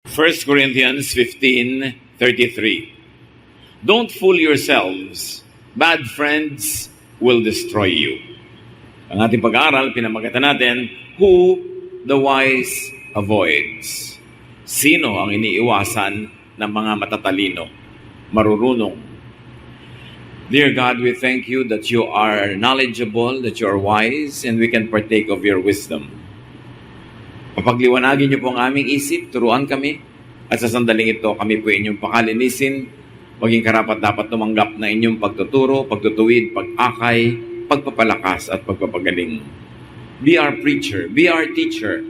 1 Corinthians 15:33. Don't fool yourselves. Bad friends will destroy you. Ang ating pag-aaral, pinamagatan natin, who the wise avoids. Sino ang iniiwasan ng mga matatalino, marurunong? Dear God, we thank you that you are knowledgeable, that you are wise, and we can partake of your wisdom. Papagliwanagin niyo po ang aming isip, turuan kami, at sa sandaling ito, kami po inyong pakalinisin, maging karapat-dapat tumanggap na inyong pagtuturo, pagtutuwid, pag-akay, pagpapalakas, at pagpapagaling. Be our preacher, be our teacher.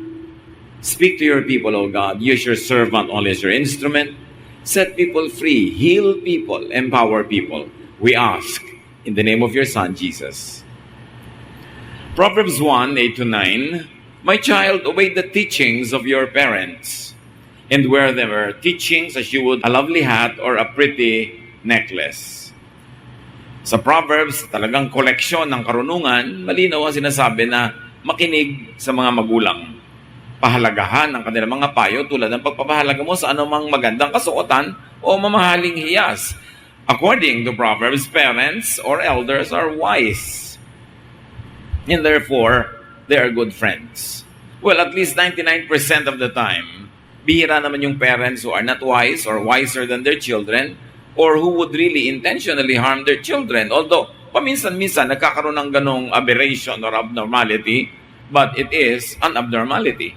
Speak to your people, O God. Use your servant only as your instrument. Set people free, heal people, empower people. We ask in the name of your Son, Jesus. Proverbs 1:8-9. My child, obey the teachings of your parents, and wear their teachings as you would a lovely hat or a pretty necklace. Sa Proverbs, talagang koleksyon ng karunungan, malinaw ang sinasabi na makinig sa mga magulang. Pahalagahan ang kanilang mga payo tulad ng pagpapahalaga mo sa anumang magandang kasuotan o mamahaling hiyas. According to Proverbs, parents or elders are wise, and therefore, they are good friends. Well, at least 99% of the time, bihira naman yung parents who are not wise or wiser than their children or who would really intentionally harm their children. Although, paminsan-minsan, nagkakaroon ng ganong aberration or abnormality, but it is an abnormality.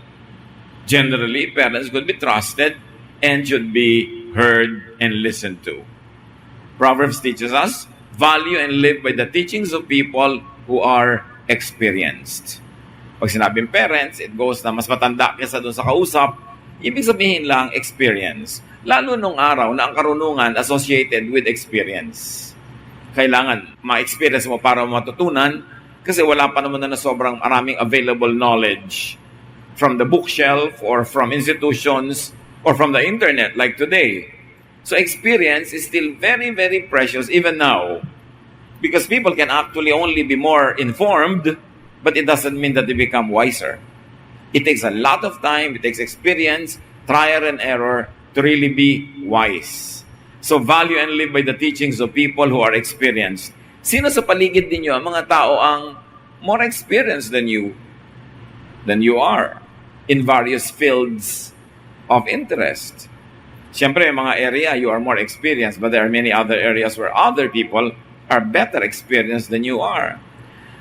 Generally, parents could be trusted and should be heard and listened to. Proverbs teaches us, value and live by the teachings of people who are experienced. Pag sinabing parents, it goes na mas matanda kaysa doon sa kausap, ibig sabihin lang experience. Lalo nung araw na ang karunungan associated with experience. Kailangan ma-experience mo para matutunan kasi wala pa naman na sobrang maraming available knowledge from the bookshelf or from institutions or from the internet like today. So experience is still very, very precious even now because people can actually only be more informed, but it doesn't mean that they become wiser. It takes a lot of time, it takes experience, trial and error to really be wise. So value and live by the teachings of people who are experienced. Sino sa paligid ninyo ang mga tao ang more experienced than you are in various fields of interest? Siyempre, mga area, you are more experienced, but there are many other areas where other people are better experienced than you are.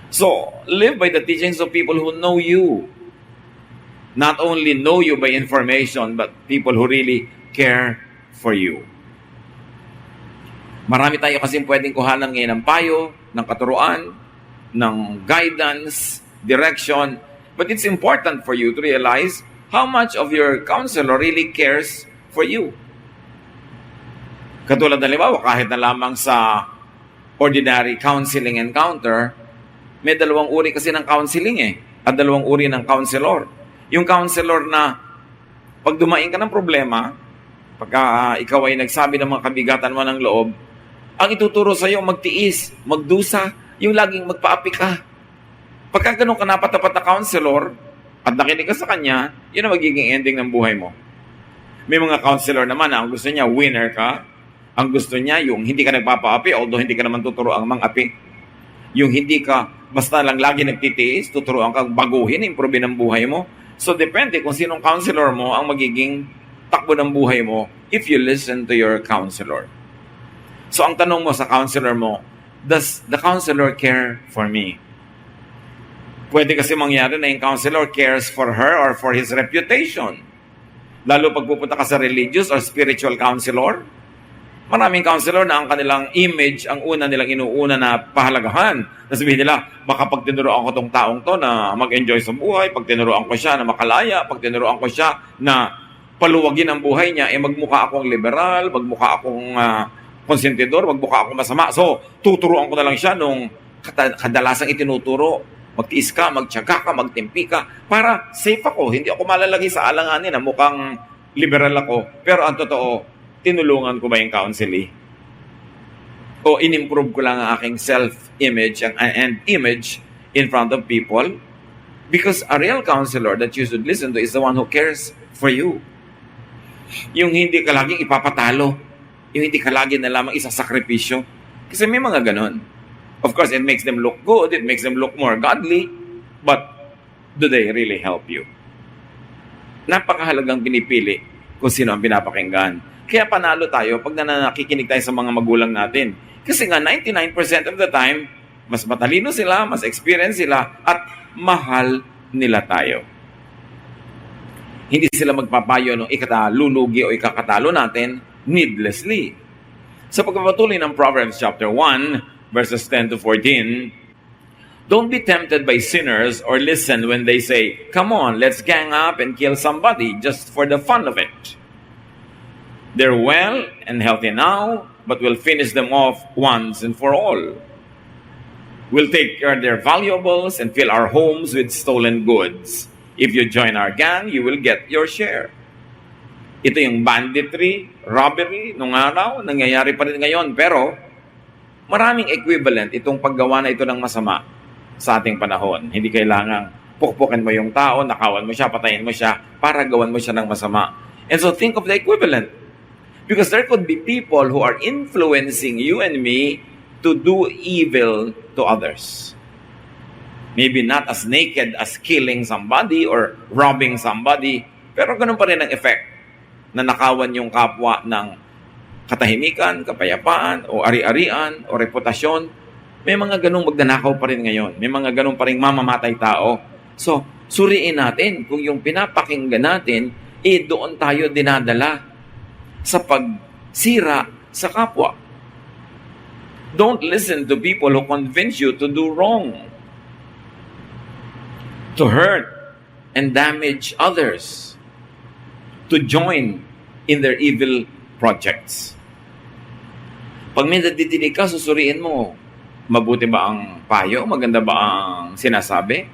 So, live by the teachings of people who know you. Not only know you by information, but people who really care for you. Marami tayo kasing pwedeng kuhanan ngayon ng payo, ng katuruan, ng guidance, direction. But it's important for you to realize how much of your counselor really cares for you. Katulad ng halimbawa, kahit na lamang sa ordinary counseling encounter, may dalawang uri kasi ng counseling at dalawang uri ng counselor. Yung counselor na pag dumaing ka ng problema, pagka ikaw ay nagsabi ng mga kabigatan mo ng loob, ang ituturo sa iyo magtiis, magdusa, yung laging magpaapi ka. Pagka ganun ka napatapat na counselor at nakinig ka sa kanya, yun ang magiging ending ng buhay mo. May mga counselor naman na ang gusto niya, winner ka. Ang gusto niya, yung hindi ka nagpapaapi, although hindi ka naman tuturo ang mang-api. Yung hindi ka basta lang lagi nagtitiis, tuturuan kang baguhin, improve ng buhay mo. So, depende kung sinong counselor mo ang magiging takbo ng buhay mo if you listen to your counselor. So, ang tanong mo sa counselor mo, does the counselor care for me? Pwede kasi mangyari na yung counselor cares for her or for his reputation. Lalo pag pupunta ka sa religious or spiritual counselor, maraming counselor na ang kanilang image, ang una nilang inuuna na pahalagahan. Nasabihin nila, baka pag tinuruan ko tong taong to na mag-enjoy sa buhay, pag tinuruan ko siya na makalaya, pag tinuruan ko siya na paluwagin ang buhay niya, magmukha akong liberal, magmukha akong konsentidor, magmukha akong masama. So, tuturuan ko na lang siya nung kadalasang itinuturo. Magtiis ka, magtiyaga ka, magtimpi ka, para safe ako. Hindi ako malalagay sa alanganin na mukhang liberal ako. Pero ang totoo, tinulungan ko ba yung counseling? O in-improve ko lang ang aking self-image and image in front of people? Because a real counselor that you should listen to is the one who cares for you. Yung hindi ka laging ipapatalo. Yung hindi ka lagi na lamang isasakripisyo. Kasi may mga ganon. Of course, it makes them look good. It makes them look more godly. But do they really help you? Napakahalagang pinipili kung sino ang pinapakinggan. Kaya panalo tayo pag nakikinig tayo sa mga magulang natin. Kasi nga 99% of the time, mas matalino sila, mas experience sila, at mahal nila tayo. Hindi sila magpapayo ng ikatalulugi o ikakatalo natin needlessly. Sa pagpapatuloy ng Proverbs chapter 1, verses 10 to 14, don't be tempted by sinners or listen when they say, come on, let's gang up and kill somebody just for the fun of it. They're well and healthy now, but we'll finish them off once and for all. We'll take care of their valuables and fill our homes with stolen goods. If you join our gang, you will get your share. Ito yung banditry, robbery, nung araw, nangyayari pa rin ngayon. Pero, maraming equivalent itong paggawa na ito ng masama sa ating panahon. Hindi kailangang pukpukin mo yung tao, nakawan mo siya, patayin mo siya, para gawan mo siya ng masama. And so, think of the equivalent. Because there could be people who are influencing you and me to do evil to others. Maybe not as naked as killing somebody or robbing somebody, pero ganun pa rin ang effect na nakawan yung kapwa ng katahimikan, kapayapaan, o ari-arian, o reputasyon. May mga ganung magnanakaw pa rin ngayon. May mga ganung pa rin mamamatay tao. So, suriin natin kung yung pinapakinggan natin, doon tayo dinadala sa pagsira sa kapwa. Don't listen to people who convince you to do wrong, to hurt and damage others, to join in their evil projects. Pag may nadidinig ka, susuriin mo, mabuti ba ang payo? Maganda ba ang sinasabi?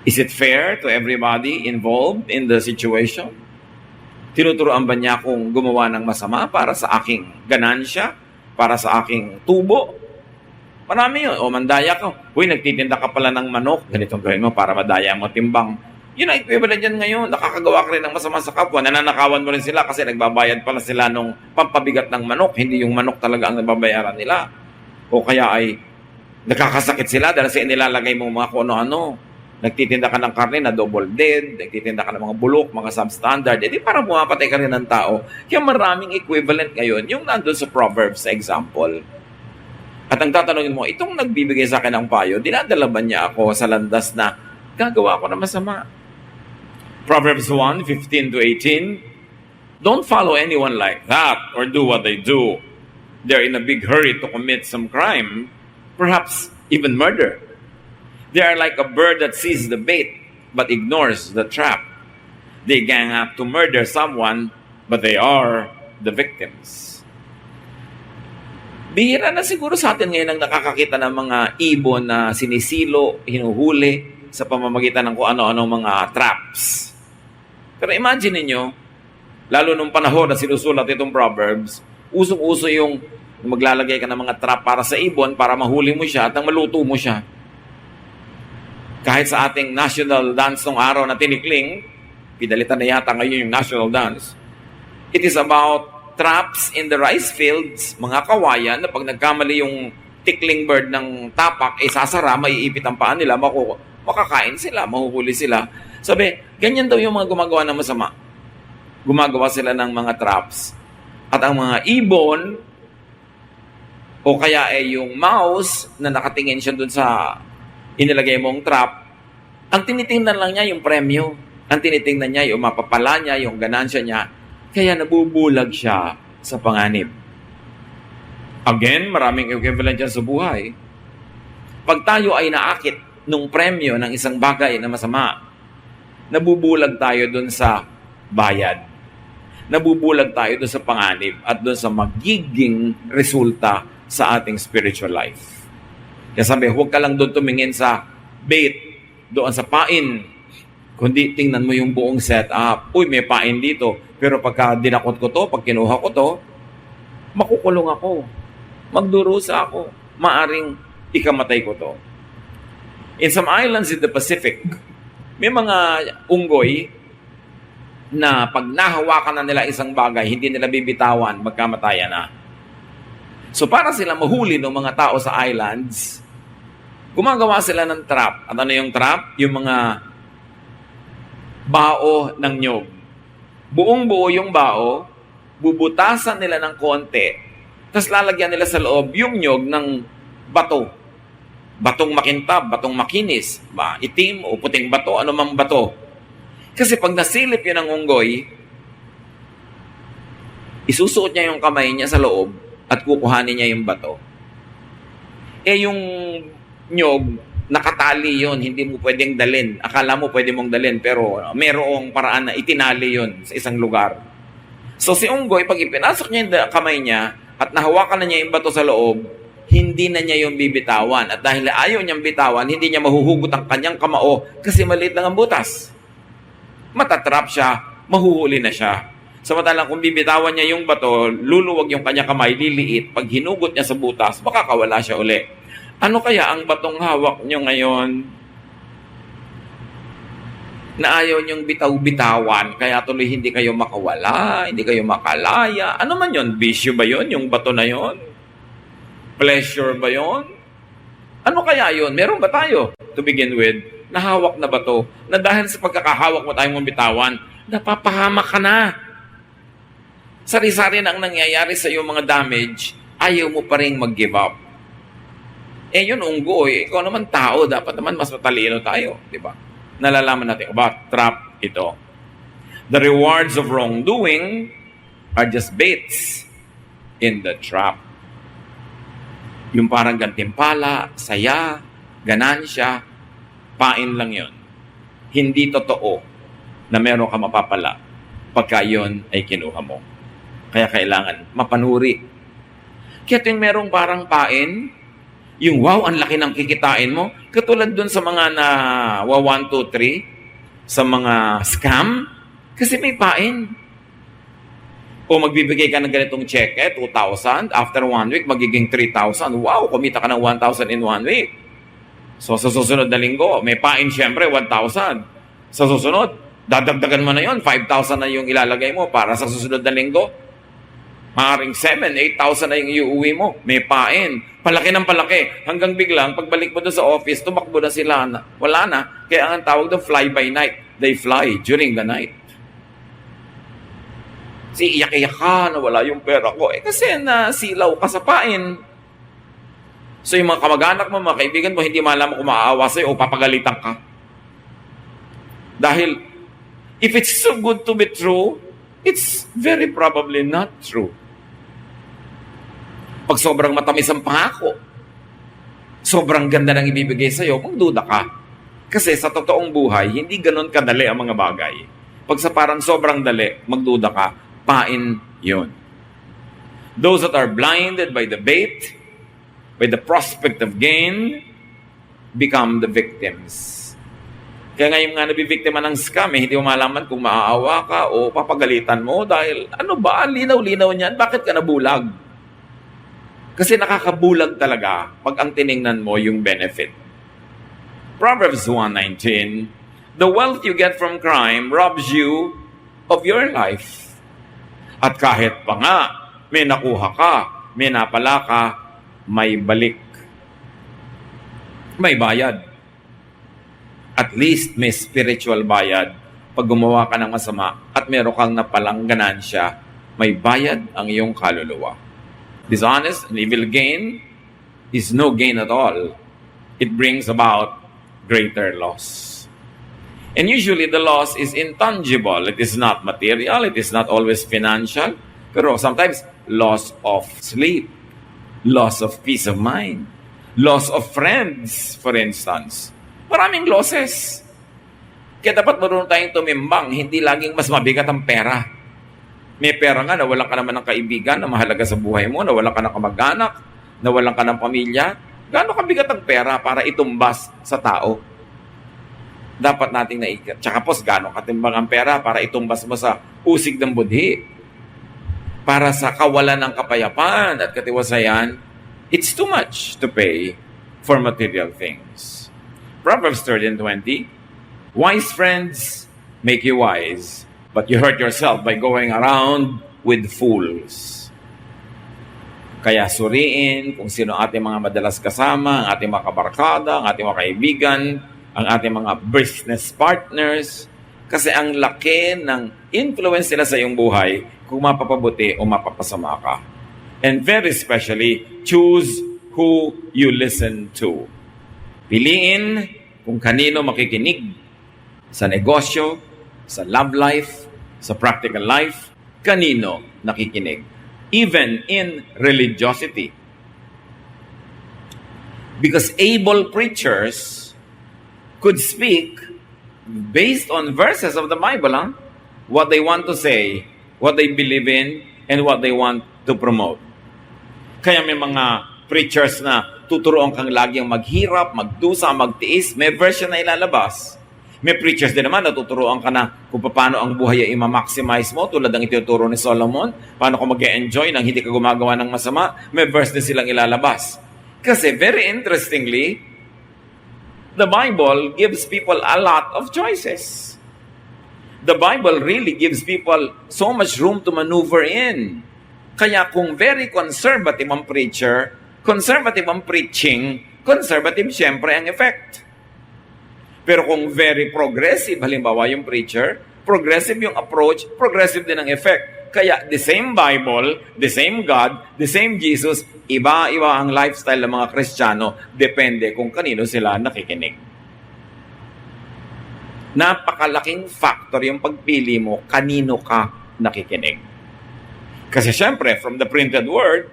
Is it fair to everybody involved in the situation? Tinuturoan ba niya kung gumawa ng masama para sa aking ganansya? Para sa aking tubo? Marami yun. O mandaya ka. Uy, nagtitinda ka pala ng manok. Ganitong gawin mo para madaya mo timbang. Yun ang equivalent yan ngayon. Nakakagawa ka rin ng masama sa kapwa. Nananakawan mo rin sila kasi nagbabayad pala sila nung pampabigat ng manok. Hindi yung manok talaga ang nababayaran nila. O kaya ay nakakasakit sila dahil sa inilalagay mo mga kung ano-ano. Nagtitinda ka ng karne na double dead, nagtitinda ka ng mga bulok, mga substandard, edi parang bumapatay ka rin ng tao. Kaya maraming equivalent ngayon, yung nandun sa Proverbs sa example. At ang tatanungin mo, itong nagbibigay sa akin ng payo, dinadala ba niya ako sa landas na gagawa ko na masama? Proverbs 1, 15 to 18, don't follow anyone like that or do what they do. They're in a big hurry to commit some crime, perhaps even murder. They are like a bird that sees the bait but ignores the trap. They gang up to murder someone, but they are the victims. Bihira na siguro sa atin ngayon ang nakakakita ng mga ibon na sinisilo, hinuhuli sa pamamagitan ng kung ano-ano mga traps. Pero imagine niyo, lalo nung panahon na sinusulat itong Proverbs, usong-uso yung maglalagay ka ng mga trap para sa ibon para mahuli mo siya at ang maluto mo siya. Kahit sa ating national dance ng araw na tinikling, pinalitan na yata ngayon yung national dance. It is about traps in the rice fields, mga kawayan, na pag nagkamali yung tickling bird ng tapak, sasara, maiipit ang paan nila, makakain sila, mahuhuli sila. Sabi, ganyan daw yung mga gumagawa ng masama. Gumagawa sila ng mga traps. At ang mga ibon, o kaya yung mouse na nakatingin siya dun sa inilagay mong trap, ang tinitingnan lang niya yung premyo. Ang tinitingnan niya yung mapapala niya, yung ganansya niya. Kaya nabubulag siya sa panganib. Again, maraming equivalent yan sa buhay. Pag tayo ay naakit nung premyo ng isang bagay na masama, nabubulag tayo dun sa bayad. Nabubulag tayo dun sa panganib at dun sa magiging resulta sa ating spiritual life. Kaya sabi, huwag ka lang doon tumingin sa bait, doon sa pain, kundi tingnan mo yung buong setup. Uy, may pain dito. Pero pagka dinakot ko to, pag kinuha ko to, makukulong ako. Magdurusa ako. Maaring ikamatay ko to. In some islands in the Pacific, may mga unggoy na pag nahawakan na nila isang bagay, hindi nila bibitawan, magkamatayan na. So para sila mahuli ng mga tao sa islands, gumagawa sila ng trap. At ano yung trap? Yung mga bao ng nyog. Buong buo yung bao, bubutasan nila ng konti, tapos lalagyan nila sa loob yung nyog ng bato. Batong makintab, batong makinis, itim o puting bato, ano mang bato. Kasi pag nasilip yun ng unggoy, isusuot niya yung kamay niya sa loob, at kukuhanin niya yung bato. Yung nyog, nakatali yon, hindi mo pwedeng dalin. Akala mo pwede mong dalin, pero merong paraan na itinali yon sa isang lugar. So si unggoy, pag ipinasok niya yung kamay niya, at nahawakan na niya yung bato sa loob, hindi na niya yung bibitawan. At dahil ayaw niyang bitawan, hindi niya mahuhugot ang kanyang kamao kasi maliit lang ang butas. Matatrap siya, mahuhuli na siya. Samantalang kung bibitawan niya yung bato, luluwag yung kanyang kamay, liliit. Pag hinugot niya sa butas, makakawala siya uli. Ano kaya ang batong hawak niyo ngayon na ayaw niyong bitaw-bitawan, kaya tuloy hindi kayo makawala, hindi kayo makalaya? Ano man yun? Bisyo ba yun? Yung bato na yun? Pleasure ba yun? Ano kaya yun? Meron ba tayo, to begin with, na hawak na bato, na dahil sa pagkakahawak mo tayong bitawan, napapahamak ka na. Sari-sari na ang nangyayari sa iyong mga damage, ayaw mo pa rin mag-give up. Yun, unggoy, ikaw naman tao, dapat naman mas matalino tayo, di ba? Nalalaman natin about trap ito. The rewards of wrongdoing are just baits in the trap. Yung parang gantimpala, saya, ganansya, pain lang yun. Hindi totoo na meron ka mapapala pagka yun ay kinuha mo. Kaya kailangan mapanuri. Kaya tuwing merong parang pain, yung wow, ang laki ng kikitain mo, katulad dun sa mga na 1, 2, 3, sa mga scam, kasi may pain. O magbibigay ka ng ganitong cheque, 2,000, after 1 week, magiging 3,000. Wow, kumita ka ng 1,000 in 1 week. So sa susunod na linggo, may pain syempre, 1,000. Sa susunod, dadagdagan mo na yon, 5,000 na yung ilalagay mo para sa susunod na linggo. Maaaring 7,000, 8,000 na yung iuwi mo. May pain. Palaki ng palaki. Hanggang biglang, pagbalik mo doon sa office, tumakbo na sila. Wala na. Kaya ang tawag doon, fly by night. They fly during the night. Iyak-iyak ka na wala yung pera ko. Kasi nasilaw ka sa pain. So yung mga kamag-anak mo, mga kaibigan mo, hindi malaman kung maaawa sa'yo o papagalitan ka. Dahil, if it's so good to be true, it's very probably not true. Pag sobrang matamis ang pangako, sobrang ganda ng ibibigay sa'yo, magduda ka. Kasi sa totoong buhay, hindi ganun kadali ang mga bagay. Pag sa parang sobrang dali, magduda ka, pain yun. Those that are blinded by the bait, by the prospect of gain, become the victims. Kaya ngayon nga nabibiktima ng scam, hindi mo malaman kung maaawa ka o papagalitan mo dahil ano ba, linaw-linaw niyan, bakit ka nabulag? Kasi nakakabulag talaga pag ang tiningnan mo yung benefit. Proverbs 1:19, the wealth you get from crime robs you of your life. At kahit pa nga, may nakuha ka, may napala ka, may balik. May bayad. At least may spiritual bayad. Pag gumawa ka ng masama at meron kang napalang ganansya, may bayad ang iyong kaluluwa. Dishonest and evil gain is no gain at all. It brings about greater loss. And usually the loss is intangible. It is not material. It is not always financial. Pero sometimes loss of sleep, loss of peace of mind, loss of friends, for instance. Maraming losses. Kaya dapat marunong tayong tumimbang, hindi laging mas mabigat ang pera. May pera nga, nawalan ka naman ng kaibigan na mahalaga sa buhay mo, nawalan ka ng kamag-anak, nawalan ka ng pamilya. Gaano kabigat ang pera para itumbas sa tao? Dapat nating naikat. Tsaka po, gaano katimbang ang pera para itumbas mo sa usig ng budhi? Para sa kawalan ng kapayapaan at katiwasayan, it's too much to pay for material things. Proverbs 13:20, wise friends make you wise, but you hurt yourself by going around with fools. Kaya suriin kung sino ating mga madalas kasama, ang ating mga kabarkada, ang ating mga kaibigan, ang ating mga business partners, kasi ang laki ng influence nila sa iyong buhay kung mapapabuti o mapapasama ka. And very especially, choose who you listen to. Piliin kung kanino makikinig sa negosyo, sa love life, sa practical life, kanino nakikinig. Even in religiosity. Because able preachers could speak based on verses of the Bible, what they want to say, what they believe in, and what they want to promote. Kaya may mga preachers na tuturuan kang laging maghirap, magdusa, magtiis, may version na ilalabas. May preachers din naman na tuturuan ka na kung paano ang buhay ay ima-maximize mo, tulad ng ituturo ni Solomon, paano ka mag-enjoy nang hindi ka gumagawa ng masama, may verse din silang ilalabas. Kasi very interestingly, the Bible gives people a lot of choices. The Bible really gives people so much room to maneuver in. Kaya kung very conservative ang preacher, conservative ang preaching, conservative siyempre ang effect. Pero kung very progressive, halimbawa yung preacher, progressive yung approach, progressive din ang effect. Kaya the same Bible, the same God, the same Jesus, iba-iba ang lifestyle ng mga Kristiyano, depende kung kanino sila nakikinig. Napakalaking factor yung pagpili mo, kanino ka nakikinig. Kasi syempre, from the printed word,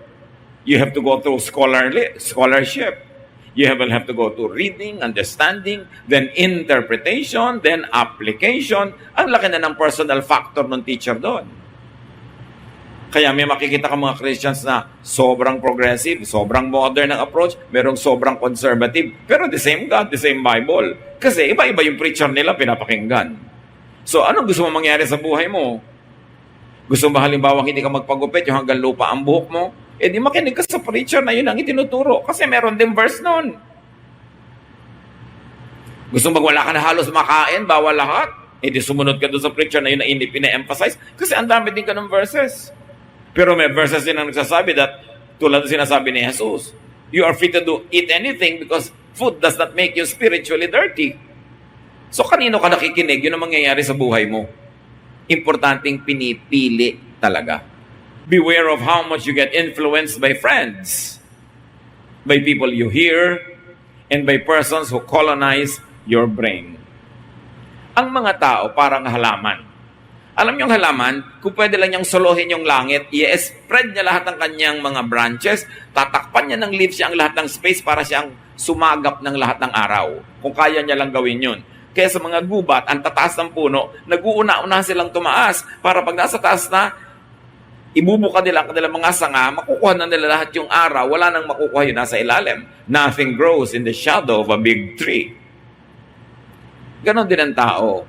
you have to go through scholarship. You will have to go to reading, understanding, then interpretation, then application. Ang laki na ng personal factor ng teacher doon. Kaya may makikita ka mga Christians na sobrang progressive, sobrang modern ang approach, merong sobrang conservative, pero the same God, the same Bible. Kasi iba-iba yung preacher nila pinapakinggan. So anong gusto mo mangyari sa buhay mo? Gusto mo halimbawa hindi ka magpagupit, yung hanggang lupa ang buhok mo? Eh di makinig ka sa preacher na yun ang itinuturo. Kasi meron din verse nun. Gusto mo wala ka na halos makain, bawal lahat? Eh di sumunod ka doon sa preacher na yun na pina-emphasize. Kasi ang dami din ka ng verses. Pero may verses din ang nagsasabi that, tulad ng sinasabi ni Jesus, you are free to eat anything because food does not make you spiritually dirty. So kanino ka nakikinig? Yun ang mangyayari sa buhay mo. Importanteng pinipili talaga. Beware of how much you get influenced by friends, by people you hear, and by persons who colonize your brain. Ang mga tao parang halaman. Alam niyo ang halaman, kung pwede lang niyang solohin yung langit, i-spread niya lahat ng kanyang mga branches, tatakpan niya ng leaves siya ang lahat ng space para siyang sumagap ng lahat ng araw. Kung kaya niya lang gawin yun. Kaya sa mga gubat, ang tataas ng puno, nag-uuna-una silang tumaas para pag nasa taas na, ibubuka nila ang kanilang mga sanga, makukuha na nila lahat yung araw, wala nang makukuha yun nasa ilalim. Nothing grows in the shadow of a big tree. Ganon din ang tao.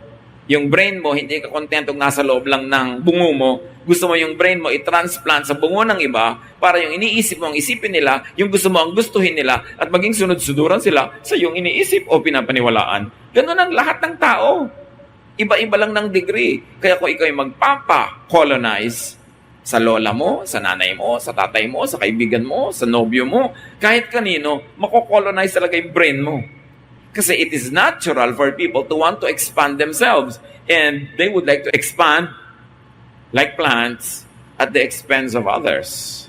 Yung brain mo, hindi ka kontentong nasa loob lang ng bungo mo. Gusto mo yung brain mo i-transplant sa bungo ng iba para yung iniisip mo ang isipin nila, yung gusto mo ang gustuhin nila, at maging sunod-suduran sila sa yung iniisip o pinapaniwalaan. Ganon ang lahat ng tao. Iba-iba lang ng degree. Kaya kung ikaw ay magpapa-colonize sa lola mo, sa nanay mo, sa tatay mo, sa kaibigan mo, sa nobyo mo, kahit kanino, mako-colonize talaga yung brain mo. Kasi it is natural for people to want to expand themselves. And they would like to expand like plants at the expense of others.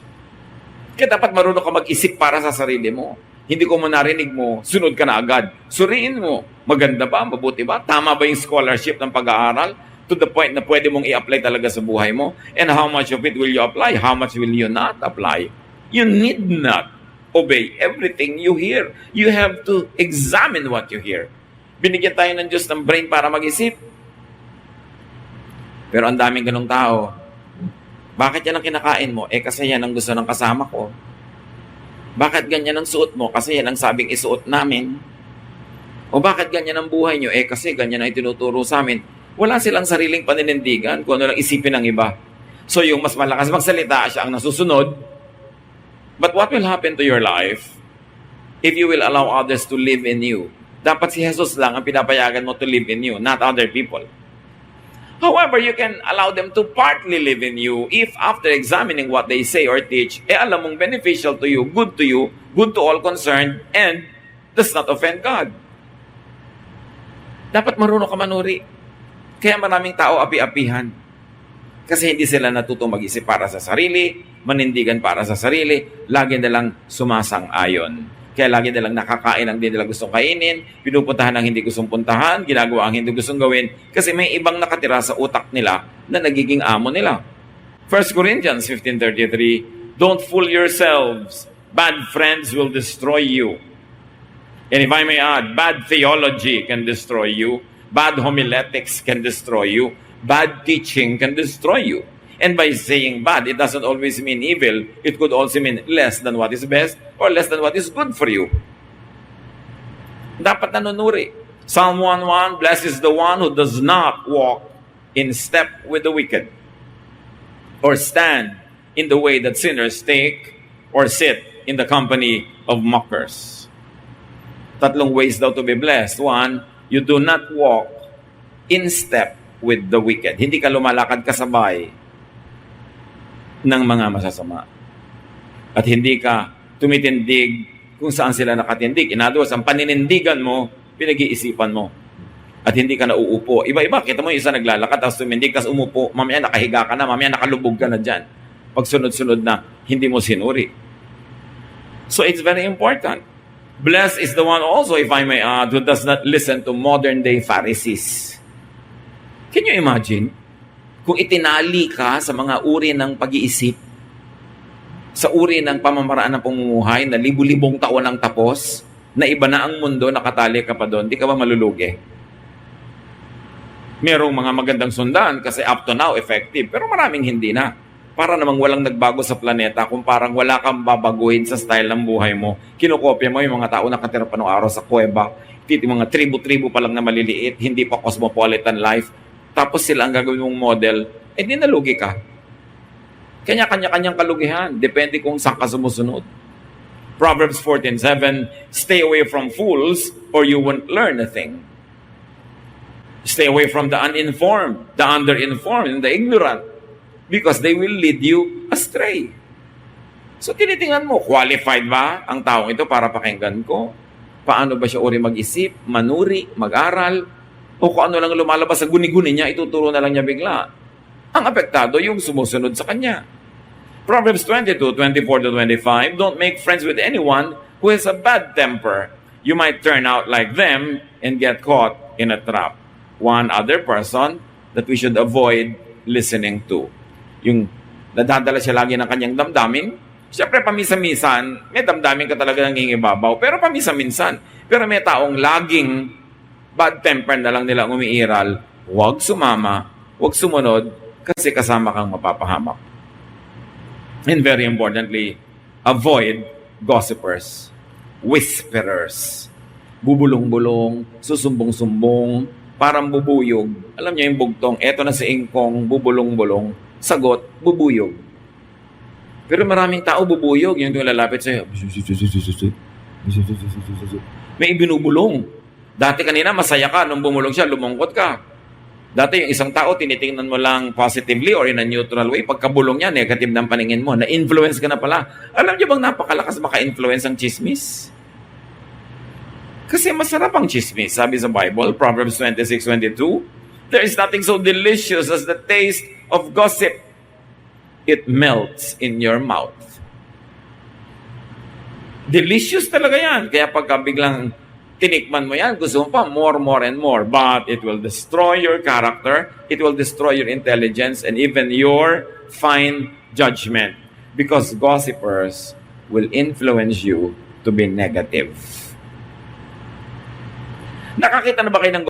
Kaya dapat marunong ka mag-isip para sa sarili mo. Hindi ko mo narinig mo, sunod ka na agad. Suriin mo, maganda ba, mabuti ba, tama ba yung scholarship ng pag-aaral? To the point na pwede mong i-apply talaga sa buhay mo? And how much of it will you apply? How much will you not apply? You need not obey everything you hear. You have to examine what you hear. Binigyan tayo ng Diyos ng brain para mag-isip. Pero ang daming ganong tao. Bakit yan ang kinakain mo? Eh kasi yan ang gusto ng kasama ko. Bakit ganyan ang suot mo? Kasi yan ang sabing isuot namin. O bakit ganyan ang buhay nyo? Eh kasi ganyan ang itinuturo sa amin. Wala silang sariling paninindigan kung ano lang isipin ng iba. So yung mas malakas magsalita, siya ang nasusunod. But what will happen to your life if you will allow others to live in you? Dapat si Jesus lang ang pinapayagan mo to live in you, not other people. However, you can allow them to partly live in you if after examining what they say or teach, alam mong beneficial to you, good to all concerned, and does not offend God. Dapat marunong ka manuri. Kaya maraming tao api-apihan. Kasi hindi sila natutong mag-isip para sa sarili, manindigan para sa sarili, lagi nilang sumasang-ayon. Kaya lagi nilang nakakain ang hindi nila gustong kainin, pinupuntahan ang hindi gustong puntahan, ginagawa ang hindi gustong gawin, kasi may ibang nakatira sa utak nila na nagiging amo nila. 1 Corinthians 15:33, don't fool yourselves. Bad friends will destroy you. And if I may add, bad theology can destroy you. Bad homiletics can destroy you. Bad teaching can destroy you. And by saying bad, it doesn't always mean evil. It could also mean less than what is best or less than what is good for you. Dapat nanunuri. Psalm 1:1, blessed is the one who does not walk in step with the wicked or stand in the way that sinners take or sit in the company of mockers. Tatlong ways daw to be blessed. One, you do not walk in step with the wicked. Hindi ka lumalakad kasabay ng mga masasama. At hindi ka tumitindig kung saan sila nakatindig. In other words, ang paninindigan mo, pinag-iisipan mo. At hindi ka nauupo. Iba-iba, kita mo yung isa naglalakad, tapos tumindig, tapos umupo, mamaya nakahiga ka na, mamaya nakalubog ka na dyan. Pag sunod-sunod na, hindi mo sinuri. So it's very important. Blessed is the one also, if I may add, who does not listen to modern-day Pharisees. Can you imagine? Kung itinali ka sa mga uri ng pag-iisip, sa uri ng pamamaraan ng pamumuhay na libu-libong taon ang tapos, na iba na ang mundo, nakatali ka pa doon, di ka ba malulugi? Merong mga magandang sundan kasi up to now effective, pero maraming hindi na. Para namang walang nagbago sa planeta kung parang wala kang babaguhin sa style ng buhay mo. Kinokopya mo yung mga tao nakatira pa noong araw sa kuweba, mga tribu-tribu pa lang na maliliit, hindi pa cosmopolitan life. Tapos sila ang gagawin mong model, di nalugi ka. Kanya-kanya-kanyang kalugihan. Depende kung saan ka sumusunod. Proverbs 14:7, stay away from fools or you won't learn a thing. Stay away from the uninformed, the underinformed, and the ignorant because they will lead you astray. So tinitingnan mo, qualified ba ang taong ito para pakinggan ko? Paano ba siya uri mag-isip, manuri, mag-aral? O kung ano lang lumalabas sa guni-guni niya, ituturo na lang niya bigla. Ang apektado yung sumusunod sa kanya. Proverbs 22:24-25, don't make friends with anyone who has a bad temper. You might turn out like them and get caught in a trap. One other person that we should avoid listening to. Yung nadadala siya lagi ng kanyang damdamin. Siyempre, paminsan-minsan, may damdamin ka talaga nangingibabaw. Pero paminsan-minsan. Pero may taong laging bad temper na lang nila umiiral, huwag sumama, huwag sumunod, kasi kasama kang mapapahamak. And very importantly, avoid gossipers, whisperers, bubulong-bulong, susumbong-sumbong, parang bubuyog. Alam niyo yung bugtong, eto na si Ingkong, bubulong-bulong, sagot, bubuyog. Pero maraming tao bubuyog, yung lalapit sa'yo, may ibinubulong. Dati kanina, masaya ka. Nung bumulong siya, lumungkot ka. Dati yung isang tao, tinitingnan mo lang positively or in a neutral way. Pagkabulong niya, negative ng paningin mo. Na-influence ka na pala. Alam niyo bang napakalakas maka-influence ang chismis? Kasi masarap ang chismis. Sabi sa Bible, Proverbs 26:22, there is nothing so delicious as the taste of gossip. It melts in your mouth. Delicious talaga yan. Kaya pagka biglang tinikman mo yan, gusto mo pa more and more. But it will destroy your character, it will destroy your intelligence, and even your fine judgment. Because gossipers will influence you to be negative. Nakakita na ba kayo ng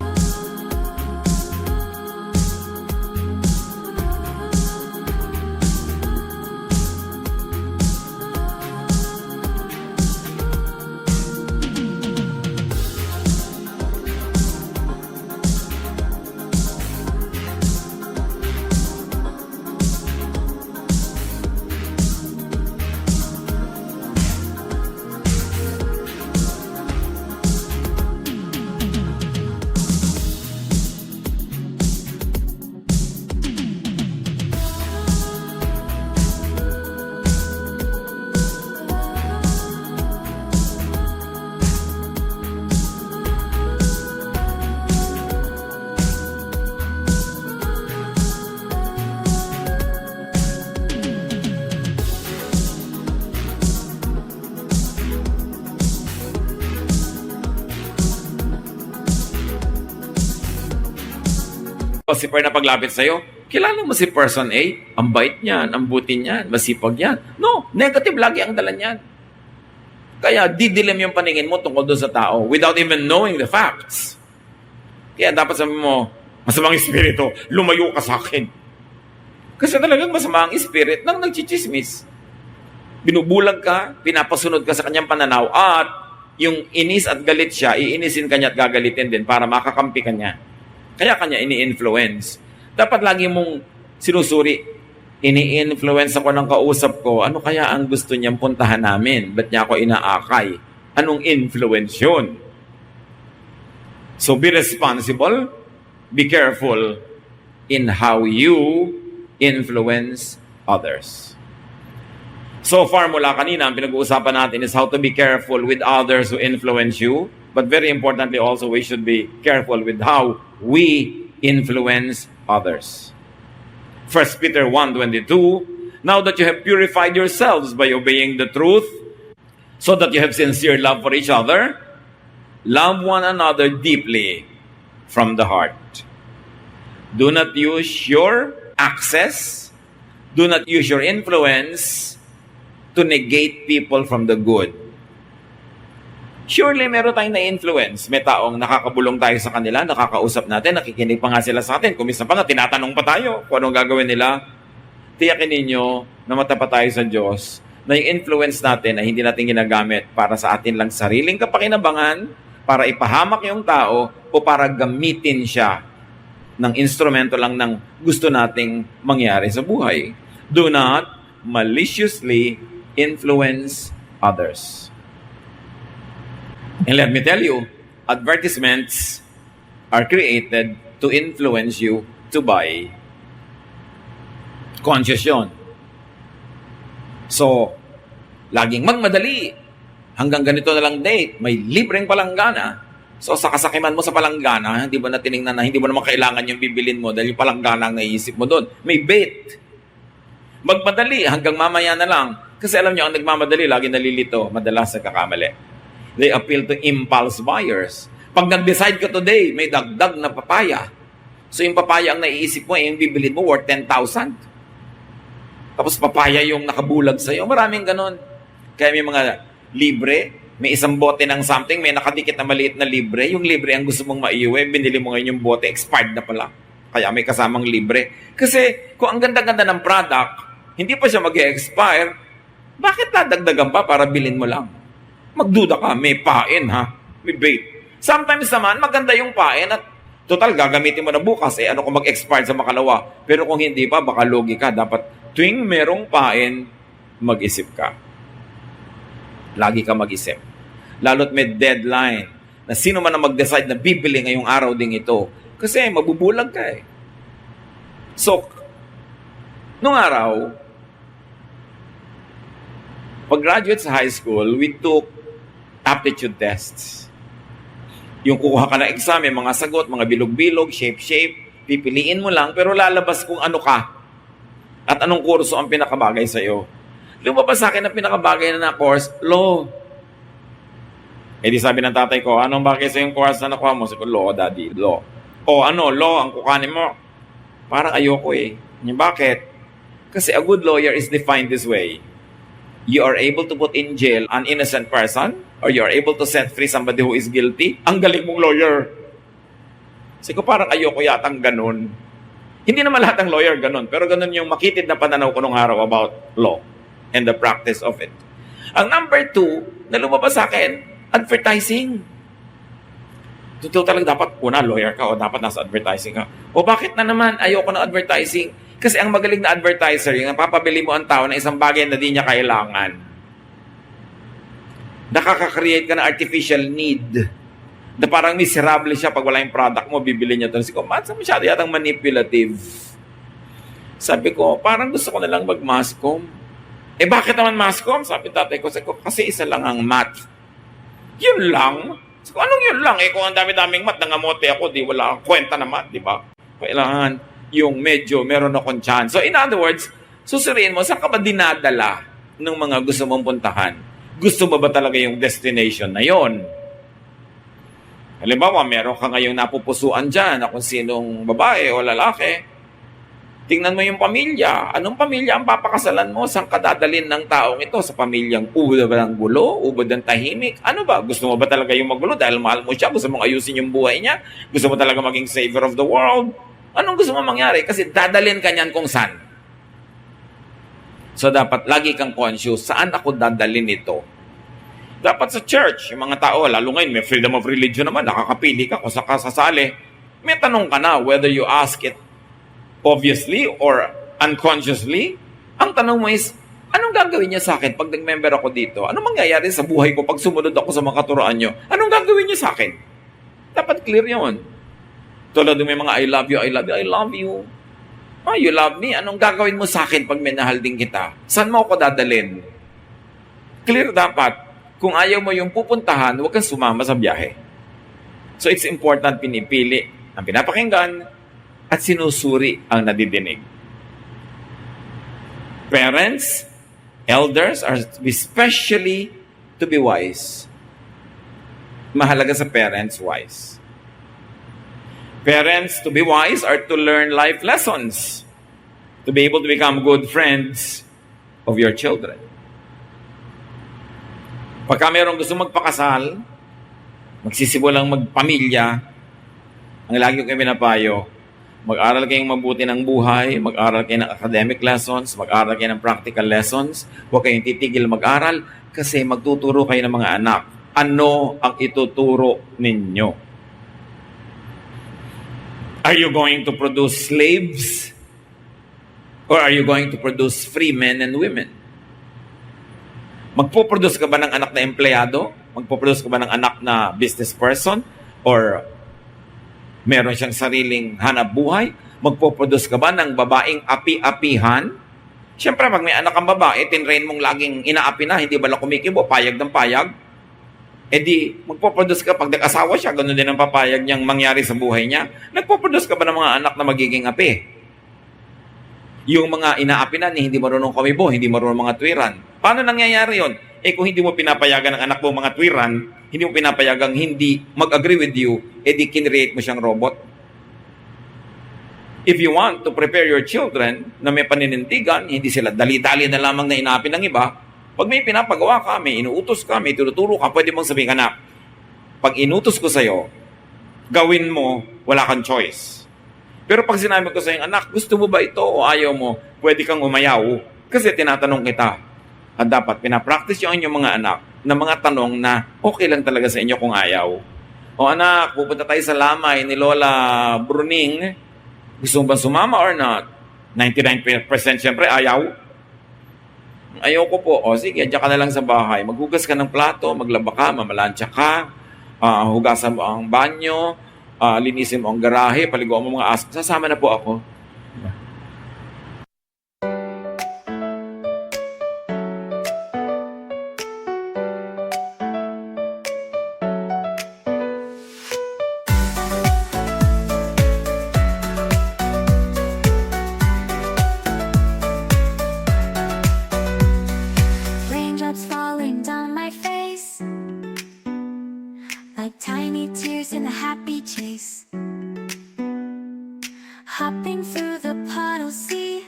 gossiper na paglapit sa'yo, kilala mo si person A, ang bait niyan, ang buti niyan, masipag yan. No, negative lagi ang dala niyan. Kaya didilim yung paningin mo tungkol doon sa tao without even knowing the facts. Kaya dapat sabi mo, masamang espiritu, lumayo ka sa akin. Kasi talagang masama ang spirit ng nagchichismis. Binubulag ka, pinapasunod ka sa kanyang pananaw, at yung inis at galit siya, iinisin kanya at gagalitin din para makakampi kanya. Kaya kanya ini-influence. Dapat lagi mong sinusuri, ini-influence ako ng kausap ko, ano kaya ang gusto niyang puntahan namin? Ba't niya ako inaakay? Anong influence yun? So be responsible, be careful in how you influence others. So far mula kanina, ang pinag-uusapan natin is how to be careful with others who influence you. But very importantly also, we should be careful with how we influence others. 1 Peter 1:22, now that you have purified yourselves by obeying the truth, so that you have sincere love for each other, love one another deeply from the heart. Do not use your access, do not use your influence to negate people from the good. Surely, meron tayong na-influence. May taong nakakabulong tayo sa kanila, nakakausap natin, nakikinig pa nga sila sa atin. Kumisa pa nga, tinatanong pa tayo kung anong gagawin nila. Tiyakin ninyo na matapat tayo sa Diyos, na yung influence natin ay hindi natin ginagamit para sa atin lang sariling kapakinabangan, para ipahamak yung tao, o para gamitin siya ng instrumento lang ng gusto nating mangyari sa buhay. Do not maliciously influence others. And let me tell you, advertisements are created to influence you to buy. Conscious yun. So, laging magmadali. Hanggang ganito na lang date. May libreng palanggana. So, sa kasakiman mo sa palanggana, hindi ba na tinignan na hindi mo naman kailangan yung bibilin mo dahil yung palanggana ang naiisip mo doon. May bait. Magmadali hanggang mamaya na lang. Kasi alam nyo, ang nagmamadali, lagi nalilito. Madalas nagkakamali. They appeal to impulse buyers. Pag nag-decide ka today, may dagdag na papaya. So yung papaya ang naiisip mo, yung bibilin mo worth 10,000. Tapos papaya yung nakabulag sa'yo. Maraming ganon. Kaya may mga libre, may isang bote ng something, may nakadikit na maliit na libre. Yung libre ang gusto mong maiuwi, binili mo ngayon yung bote, expired na pala. Kaya may kasamang libre. Kasi kung ang ganda-ganda ng product, hindi pa siya mag-expire, bakit dadagdagan pa para bilhin mo lang? Magduda ka, may pain ha, may bait. Sometimes naman, maganda yung pain at total, gagamitin mo na bukas, ano kung mag-expire sa makalawa. Pero kung hindi pa, baka logi ka. Dapat tuwing merong pain, mag-isip ka. Lagi ka mag-isip. Lalo't may deadline na sino man ang mag-decide na bibili ngayong araw ding ito. Kasi mabubulag ka eh. So, nung araw, pag-graduate sa high school, we took aptitude tests. Yung kukuha ka ng exam, may mga sagot, mga bilog-bilog, shape-shape, pipiliin mo lang, pero lalabas kung ano ka at anong kurso ang pinakabagay sa'yo. Lumabas sa akin ang pinakabagay na course, law. Eh di sabi ng tatay ko, anong bagay sa yung course na nakuha mo? Sabi ko, law, daddy, law. O ano, law ang kukanin mo? Parang ayoko eh. Bakit? Kasi a good lawyer is defined this way. You are able to put in jail an innocent person or you are able to set free somebody who is guilty. Ang galing mong lawyer. Kasi ko parang ayoko yatang ganun. Hindi naman lahat ng lawyer ganun, pero ganun yung makitid na pananaw ko nung araw about law and the practice of it. Ang number 2, na lumabas sa akin, advertising. Totoo talaga dapat, una, lawyer ka o dapat nasa advertising ka. O bakit na naman ayoko ng advertising? Kasi ang magaling na advertiser, yung napapabili mo ang tao ng isang bagay na di niya kailangan. Nakaka-create ka ng artificial need. Na parang miserable siya pag wala yung product mo, bibili niya ito. Sabi ko, masyado yatang manipulative. Sabi ko, parang gusto ko na lang mag-masscom. Eh bakit naman masscom? Sabi tatay ko, kasi isa lang ang math. Yun lang. Sabi ko, anong yun lang? Eh kung ang dami-daming math, nangamote ako, di wala akong kwenta na math, di ba? Kailangan yung medyo meron akong chance. So in other words, susuriin mo, saan ka ba dinadala ng mga gusto mong puntahan? Gusto mo ba talaga yung destination na yon? Halimbawa, meron ka ngayong napupusuan dyan na kung sinong babae o lalaki. Tingnan mo yung pamilya. Anong pamilya ang papakasalan mo? Saan ka dadalhin ng taong ito? Sa pamilyang ubod ba ng gulo? Ubod ng tahimik? Ano ba? Gusto mo ba talaga yung magulo dahil mahal mo siya? Gusto mong ayusin yung buhay niya? Gusto mo talaga maging savior of the world? Anong gusto mo mangyari? Kasi dadalhin ka niyan kung saan. So dapat lagi kang conscious, saan ako dadalhin ito? Dapat sa church, yung mga tao, lalo ngayon, may freedom of religion naman, nakakapili ka kung saan ka sasali. May tanong ka na whether you ask it obviously or unconsciously. Ang tanong mo is, anong gagawin niya sa akin pag nag-member ako dito? Anong mangyayari sa buhay ko pag sumunod ako sa mga katuroan niyo? Anong gagawin niya sa akin? Dapat clear yun. Tulad ng may mga I love you, I love you, I love you. Oh, you love me? Anong gagawin mo sa akin pag minahal din kita? Saan mo ako dadalhin? Clear dapat. Kung ayaw mo yung pupuntahan, huwag kang sumama sa biyahe. So it's important pinipili ang pinapakinggan at sinusuri ang nadidinig. Parents, elders are especially to be wise. Mahalaga sa parents, wise. Parents, to be wise are to learn life lessons, to be able to become good friends of your children. Pagka mayroong gusto magpakasal, magsisimulang magpamilya, ang lagi ko kayo pinapayo, mag-aral kayong mabuti ng buhay, mag-aral kayo ng academic lessons, mag-aral kayo ng practical lessons, huwag kayong titigil mag-aral kasi magtuturo kayo ng mga anak. Ano ang ituturo ninyo? Are you going to produce slaves? Or are you going to produce free men and women? Magpo-produce ka ba ng anak na empleyado? Magpo-produce ka ba ng anak na business person? Or meron siyang sariling hanap buhay? Magpo-produce ka ba ng babaeng api-apihan? Siyempre, pag may anak kang babae, tinrain mong laging inaapi na, hindi ba lang kumikibo, payag ng payag? E di, magpo-produce ka pag nag-asawa siya, ganoon din ang papayag niyang mangyari sa buhay niya. Nagpo-produce ka ba ng mga anak na magiging api? Yung mga inaapi na, hindi marunong kumibo, hindi marunong mga tuwiran. Paano nangyayari yon? Eh kung hindi mo pinapayagan ng anak mo mga tuwiran, hindi mo pinapayagang hindi mag-agree with you, eh di kinreate mo siyang robot. If you want to prepare your children na may paninindigan, hindi sila dali-dali na lamang na inaapi ng iba, pag may pinapagawa ka, may inuutos ka, may tinuturo ka, pwede mong sabihin, anak, pag inutos ko sa'yo, gawin mo, wala kang choice. Pero pag sinabi ko sa'yo, anak, gusto mo ba ito o ayaw mo, pwede kang umayaw. Kasi tinatanong kita. At dapat pinapractice yung inyong mga anak na mga tanong na okay lang talaga sa inyo kung ayaw. O anak, pupunta tayo sa lamay ni Lola Bruning. Gusto mo ba sumama or not? 99% syempre ayaw. Ayaw ko po. O sige, diyan ka na lang sa bahay. Maghugas ka ng plato, maglaba ka, mamalansya ka, hugasan mo ang banyo, linisin mo ang garahe, paliguan mo mga aso. Sasama na po ako. Raindrops falling down my face like tiny tears in a happy chase. Hopping through the puddle sea,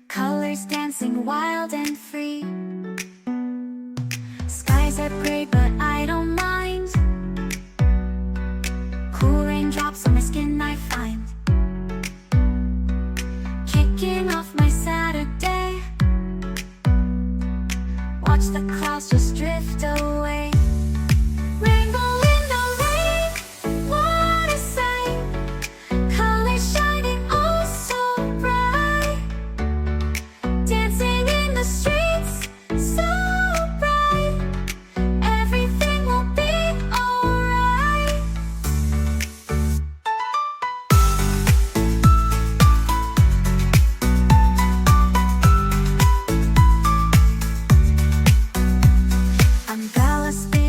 colors dancing wild and free. Skies are gray but I don't mind. Cool raindrops on my skin I find. Kicking off my Saturday, watch the clouds just drift away. Rainbow in the rain, what a sight. Colors shining oh so bright. Dancing in the streets, so bright. Everything will be alright. Umbrellas spin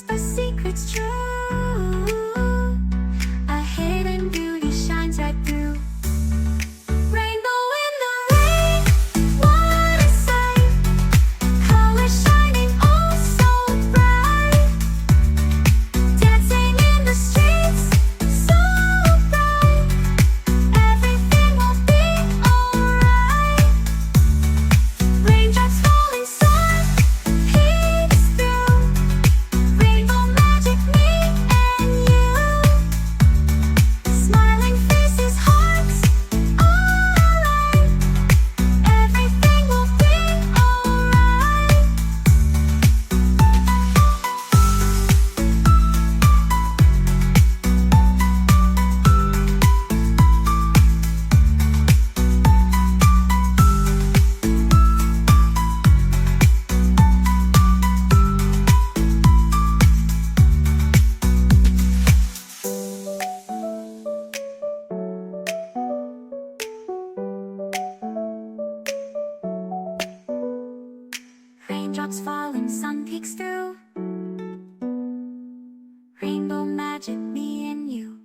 keeps the secrets true. A hidden beauty shines right through. Rainbow in the rain, what a sight. Colors shining oh so bright. Dancing in the streets, so bright. Everything will be alright. Raindrops falling, sun peeks through. Rainbow magic, me and you. Smiling faces, hearts alight. Everything will be alright. Raindrops falling, sun peeks through. Rainbow magic, me and you.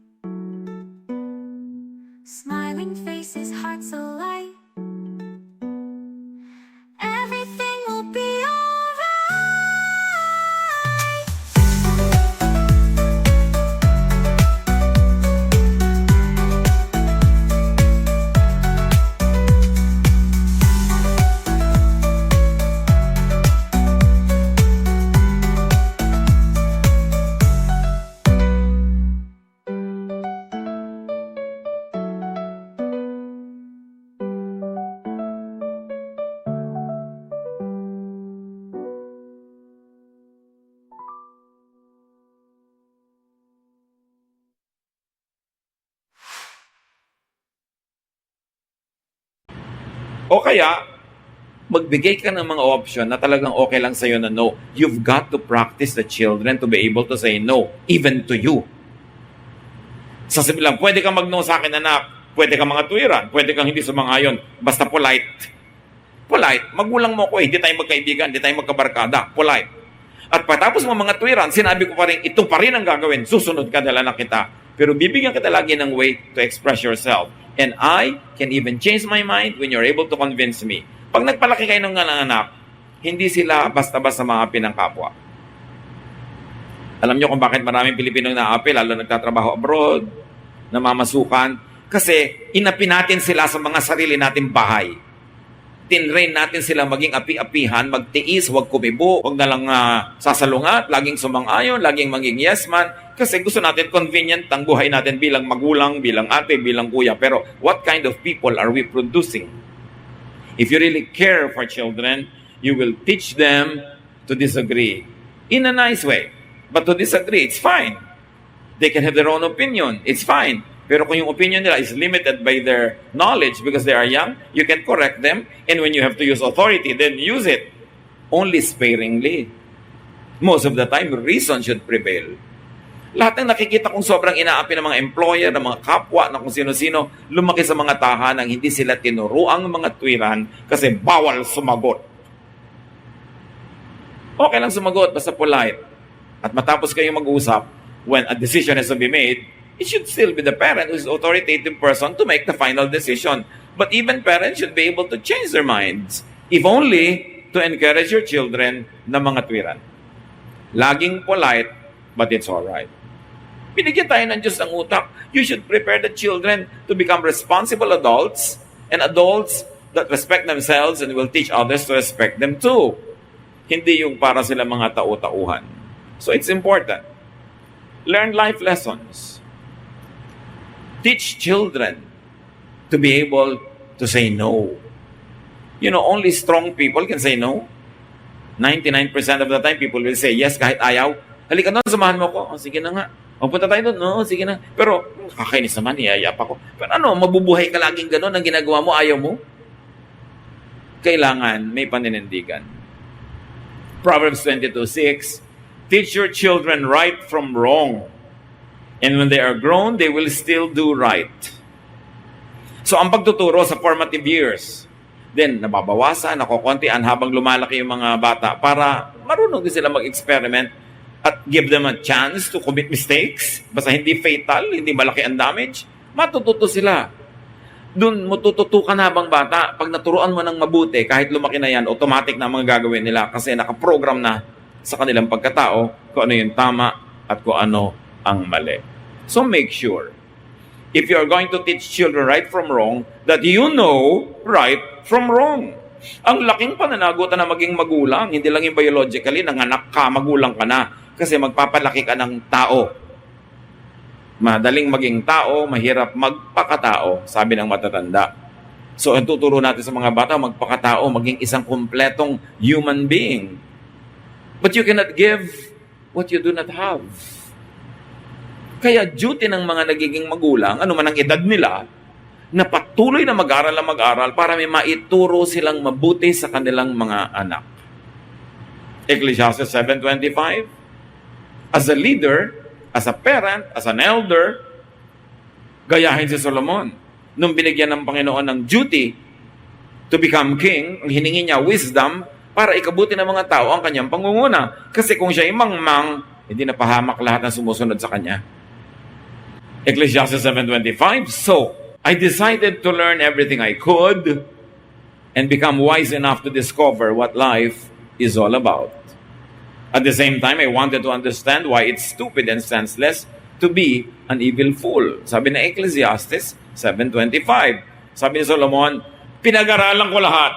Smiling faces, hearts alight. Everything will be alright. O kaya, magbigay ka ng mga option na talagang okay lang sa'yo na no. You've got to practice the children to be able to say no, even to you. Sasabihin lang, pwede kang mag-no sa akin, anak. Pwede kang mga tuwiran. Pwede kang hindi sumangayon. Basta polite. Polite. Magulang mo ko, hindi tayo magkaibigan, hindi tayo magkabarkada. Polite. At patapos mo mga tuwiran, sinabi ko pa rin, ito pa rin ang gagawin. Susunod ka dala na kita. Pero bibigyan kita lagi ng way to express yourself. And I can even change my mind when you're able to convince me. Pag nagpalaki kayo ng anak, hindi sila basta-basta mga pinangkapwa. Alam niyo kung bakit maraming Pilipino naapi, lalo nagtatrabaho abroad, namamasukan, kasi inapi natin sila sa mga sarili nating bahay. Tinrain natin sila maging api-apihan, magtiis, huwag kumibo, huwag na lang sasalungat, laging sumang-ayon, laging maging yes man, kasi gusto natin convenient ang buhay natin bilang magulang, bilang ate, bilang kuya. Pero what kind of people are we producing? If you really care for children, you will teach them to disagree in a nice way. But to disagree, it's fine. They can have their own opinion. It's fine. Pero kung yung opinion nila is limited by their knowledge because they are young, you can correct them. And when you have to use authority, then use it. Only sparingly. Most of the time, reason should prevail. Lahat ng nakikita kong sobrang inaapi ng mga employer, ng mga kapwa, ng kung sino-sino, lumaki sa mga tahanang hindi sila tinuruang mga tuwiran kasi bawal sumagot. Okay lang sumagot, basta polite. At matapos kayong mag-usap, when a decision has to be made, it should still be the parent who is authoritative person to make the final decision. But even parents should be able to change their minds, if only to encourage your children na mga tuwiran. Laging polite, but it's alright. Binigyan tayo ng Diyos ng utak. You should prepare the children to become responsible adults and adults that respect themselves and will teach others to respect them too. Hindi yung para sila mga tau-tauhan. So it's important. Learn life lessons. Teach children to be able to say no. You know, only strong people can say no. 99% of the time, people will say yes kahit ayaw. Halika doon, samahan mo ko. Oh, sige na nga. O, punta tayo doon. No, sige na. Pero, kakainis naman, iyayap ako. Pero ano, mabubuhay ka laging gano'n ang ginagawa mo, ayaw mo? Kailangan may paninindigan. Proverbs 22:6, teach your children right from wrong. And when they are grown, they will still do right. So, ang pagtuturo sa formative years, then nababawasan, nakokontian habang lumalaki yung mga bata para marunong din sila mag-experiment at give them a chance to commit mistakes, basta hindi fatal, hindi malaki ang damage, matututo sila. Doon matututo ka na habang bata. Pag naturuan mo ng mabuti, kahit lumaki na yan, automatic na ang mga gagawin nila kasi nakaprogram na sa kanilang pagkatao kung ano yung tama at kung ano ang mali. So make sure, if you are going to teach children right from wrong, that you know right from wrong. Ang laking pananagutan na maging magulang, hindi lang yung biologically, nanganak ka, magulang ka na, kasi magpapalaki ka ng tao. Madaling maging tao, mahirap magpakatao, sabi ng matatanda. So, ang tuturo natin sa mga bata, magpakatao, maging isang kumpletong human being. But you cannot give what you do not have. Kaya duty ng mga nagiging magulang, ano man ang edad nila, na patuloy na mag-aral para may maituro silang mabuti sa kanilang mga anak. Ecclesiastes 7:25, as a leader, as a parent, as an elder, gayahin si Solomon. Nung binigyan ng Panginoon ng duty to become king, ang hiningi niya wisdom para ikabuti ng mga tao ang kanyang pangunguna. Kasi kung siya imangmang, hindi na pahamak lahat ng sumusunod sa kanya. Ecclesiastes 7:25, so, I decided to learn everything I could and become wise enough to discover what life is all about. At the same time, I wanted to understand why it's stupid and senseless to be an evil fool. Sabi na Ecclesiastes 7:25. Sabi ni Solomon, pinag-aralan ko lahat.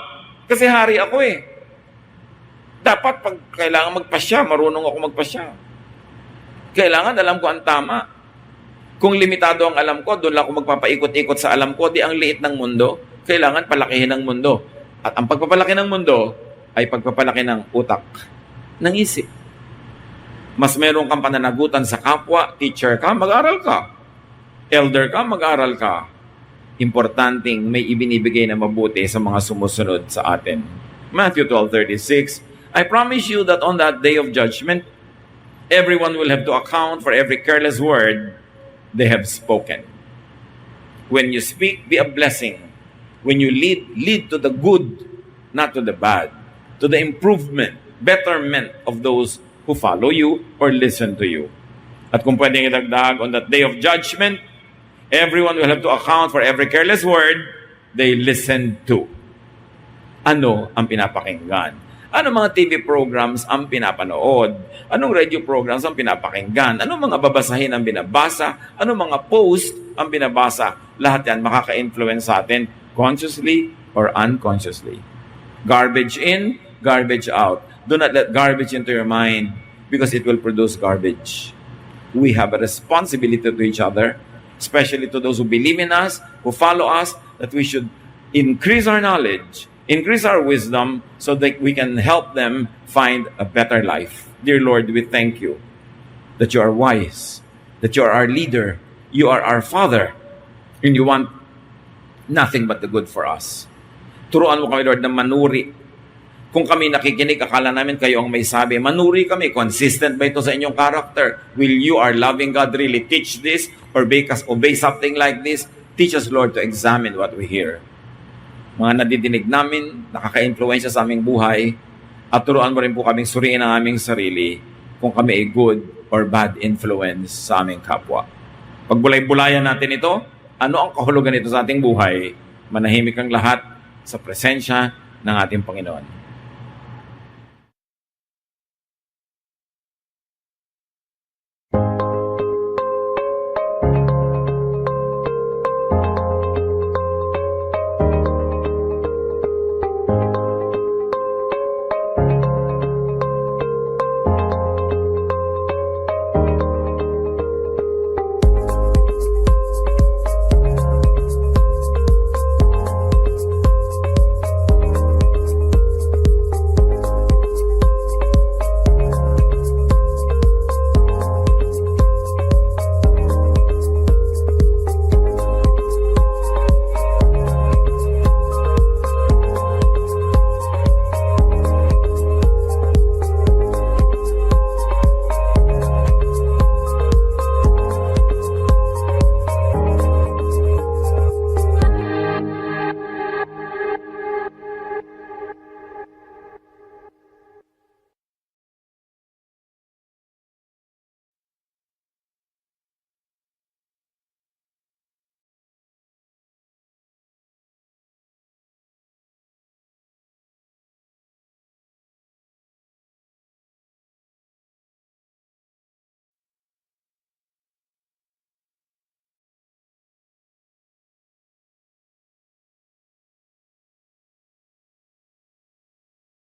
Kasi hari ako eh. Dapat pag kailangan magpasya, marunong ako magpasya. Kailangan alam ko ang tama. Kung limitado ang alam ko, doon lang ako magpapaikot-ikot sa alam ko, di ang liit ng mundo. Kailangan palakihin ang mundo. At ang pagpapalaki ng mundo ay pagpapalaki ng utak, ng isip. Mas meron kang pananagutan sa kapwa, teacher ka, mag-aral ka. Elder ka, mag-aral ka. Importanteng may ibinibigay na mabuti sa mga sumusunod sa atin. Matthew 12:36, I promise you that on that day of judgment, everyone will have to account for every careless word they have spoken. When you speak, be a blessing. When you lead to the good, not to the bad. To the improvement, betterment of those who follow you or listen to you. At kung pwedeng idagdag, on that day of judgment, everyone will have to account for every careless word they listen to. Ano ang pinapakinggan? Anong mga TV programs ang pinapanood? Anong radio programs ang pinapakinggan? Anong mga babasahin ang binabasa? Anong mga post ang binabasa? Lahat yan makaka-influence sa atin consciously or unconsciously. Garbage in, garbage out. Do not let garbage into your mind because it will produce garbage. We have a responsibility to each other, especially to those who believe in us, who follow us, that we should increase our knowledge, increase our wisdom so that we can help them find a better life. Dear Lord, we thank you that you are wise, that you are our leader, you are our Father, and you want nothing but the good for us. Turuan mo kami, Lord, na manuri. Kung kami nakikinig, akala namin kayo ang may sabi, manuri kami, consistent ba ito sa inyong character? Will you, our loving God, really teach this or make us obey something like this? Teach us, Lord, to examine what we hear. Mga nadidinig namin, nakaka-influensya sa aming buhay, at turuan mo rin po kaming suriin ang aming sarili kung kami ay good or bad influence sa aming kapwa. Pagbulay-bulayan natin ito, ano ang kahulugan nito sa ating buhay? Manahimik ang lahat sa presensya ng ating Panginoon.